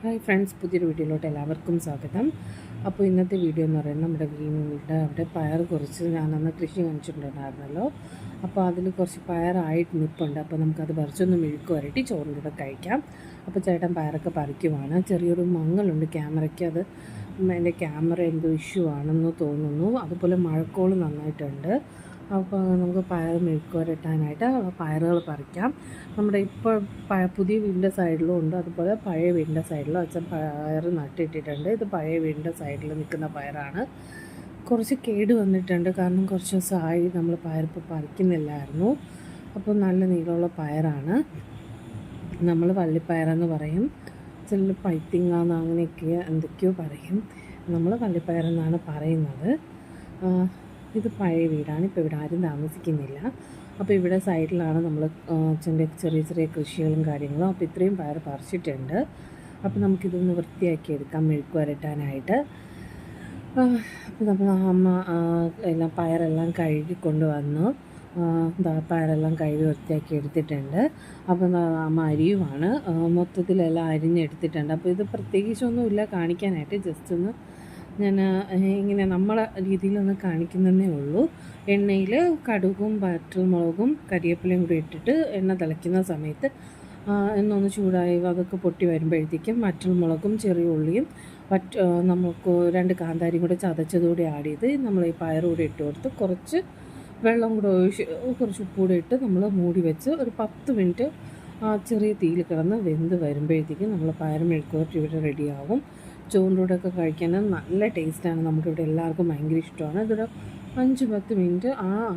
Hi friends, പുതിയൊരു വീഡിയോയിലോട്ട് എല്ലാവർക്കും സ്വാഗതം. അപ്പോൾ ഇന്നത്തെ വീഡിയോ എന്ന് പറയുന്നത് നമ്മുടെ വീടിൻ്റെ അവിടെ പയർ കുറച്ച് ഞാനന്ന് കൃഷി കാണിച്ചിട്ടുണ്ടായിരുന്നല്ലോ. അപ്പോൾ അതിൽ കുറച്ച് പയറായിട്ട് നിൽപ്പുണ്ട്. അപ്പോൾ നമുക്കത് പറിച്ചൊന്ന് മെഴുക്ക് വരട്ടി ചോറിൻ്റെ കൂടെ കഴിക്കാം. അപ്പോൾ ചേട്ടൻ പയറൊക്കെ പറിക്കുവാണ്. ചെറിയൊരു മങ്ങലുണ്ട് ക്യാമറയ്ക്ക്. അത് എൻ്റെ ക്യാമറ എന്തോ ഇഷ്യൂ ആണെന്ന് തോന്നുന്നു. അതുപോലെ മഴക്കോള് നന്നായിട്ടുണ്ട്. അപ്പോൾ നമുക്ക് പയർ മെഴുക്ക് വരട്ടാനായിട്ട് പയറുകൾ പറിക്കാം. നമ്മുടെ ഇപ്പോൾ പുതിയ വീടിൻ്റെ സൈഡിലും ഉണ്ട്, അതുപോലെ പഴയ വീടിൻ്റെ സൈഡിലും അച്ഛൻ പയർ നട്ടിട്ടിട്ടുണ്ട്. ഇത് പഴയ വീടിൻ്റെ സൈഡിൽ നിൽക്കുന്ന പയറാണ്. കുറച്ച് കേട് വന്നിട്ടുണ്ട്, കാരണം കുറച്ച് ദിവസമായി നമ്മൾ പയറിപ്പോൾ പറിക്കുന്നില്ലായിരുന്നു. അപ്പോൾ നല്ല നീളമുള്ള പയറാണ്. നമ്മൾ വള്ളിപ്പയറെന്ന് പറയും, ചില പൈത്തിങ്ങാന്ന് അങ്ങനെയൊക്കെ എന്തൊക്കെയോ പറയും. നമ്മൾ വള്ളിപ്പയറെന്നാണ് പറയുന്നത്. ഇത് പഴയ വീടാണ്, ഇപ്പോൾ ഇവിടെ ആരും താമസിക്കുന്നില്ല. അപ്പോൾ ഇവിടെ സൈഡിലാണ് നമ്മൾ അച്ഛൻ്റെ ചെറിയ ചെറിയ കൃഷികളും കാര്യങ്ങളും. അപ്പോൾ ഇത്രയും പയർ പറിച്ചിട്ടുണ്ട്. അപ്പോൾ നമുക്കിതൊന്ന് വൃത്തിയാക്കി എടുക്കാം മെഴുക്ക് വരട്ടാനായിട്ട്. അപ്പോൾ നമ്മൾ അമ്മ എല്ലാം പയറെല്ലാം കഴുകി കൊണ്ടുവന്നു. പയറെല്ലാം കഴുകി വൃത്തിയാക്കി എടുത്തിട്ടുണ്ട്. അപ്പോൾ അമ്മ അരിയുമാണ്, മൊത്തത്തിലെല്ലാം അരിഞ്ഞെടുത്തിട്ടുണ്ട്. അപ്പോൾ ഇത് പ്രത്യേകിച്ചൊന്നുമില്ല കാണിക്കാനായിട്ട്, ജസ്റ്റ് ഒന്ന് ഞാൻ ഇങ്ങനെ നമ്മളെ രീതിയിലൊന്ന് കാണിക്കുന്നതേ ഉള്ളൂ. എണ്ണയിൽ കടുകും വറ്റൽമുളകും കരിവേപ്പിലയും കൂടി ഇട്ടിട്ട് എണ്ണ തിളയ്ക്കുന്ന സമയത്ത് എണ്ണ ചൂടായി അതൊക്കെ പൊട്ടി വരുമ്പോഴത്തേക്കും വറ്റൽമുളകും ചെറിയ ഉള്ളിയും നമുക്ക് 2 കാന്താരിയും കൂടെ ചതച്ചതുകൂടി ആഡ് ചെയ്ത് നമ്മൾ ഈ പയറുകൂടി ഇട്ട് കൊടുത്ത് കുറച്ച് വെള്ളം കൂടെ ഒഴിച്ച് കുറച്ച് ഉപ്പൂടെ ഇട്ട് നമ്മൾ മൂടി വെച്ച് ഒരു 10 മിനിറ്റ് ചെറിയ തീയിൽ കിടന്ന് വെന്ത് വരുമ്പോഴത്തേക്കും നമ്മൾ പയർ മെഴുക്ക് വരട്ടി ഇവിടെ റെഡിയാവും. ചോറിൻ്റെ കൂടെയൊക്കെ കഴിക്കാൻ നല്ല ടേസ്റ്റാണ്. നമുക്കിവിടെ എല്ലാവർക്കും ഭയങ്കര ഇഷ്ടമാണ്. ഇതൊരു 5-10 മിനിറ്റ്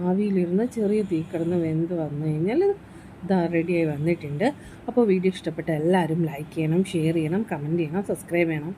ആവിയിലിരുന്ന് ചെറിയ തീ കിടന്ന് വെന്ത് വന്നു കഴിഞ്ഞാൽ ഇതാ റെഡിയായി വന്നിട്ടുണ്ട്. അപ്പോൾ വീഡിയോ ഇഷ്ടപ്പെട്ട എല്ലാവരും ലൈക്ക് ചെയ്യണം, ഷെയർ ചെയ്യണം, കമൻറ്റ് ചെയ്യണം, സബ്സ്ക്രൈബ് ചെയ്യണം.